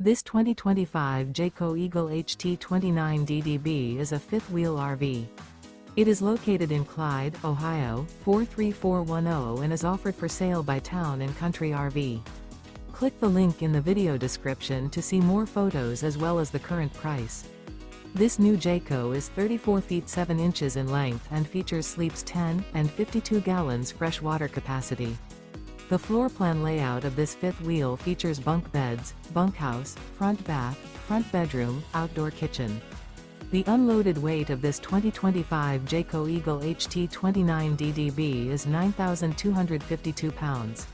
This 2025 Jayco Eagle HT29DDB is a fifth-wheel RV. It is located in Clyde, Ohio, 43410 and is offered for sale by Town & Country RV. Click the link in the video description to see more photos as well as the current price. This new Jayco is 34 feet 7 inches in length and features sleeps 10 and 52 gallons fresh water capacity. The floor plan layout of this fifth wheel features bunk beds, bunkhouse, front bath, front bedroom, outdoor kitchen. The unloaded weight of this 2025 Jayco Eagle HT29DDB is 9,252 pounds.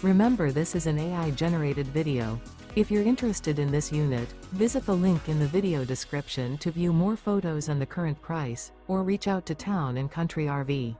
Remember, this is an AI-generated video. If you're interested in this unit, visit the link in the video description to view more photos and the current price, or reach out to Town & Country RV.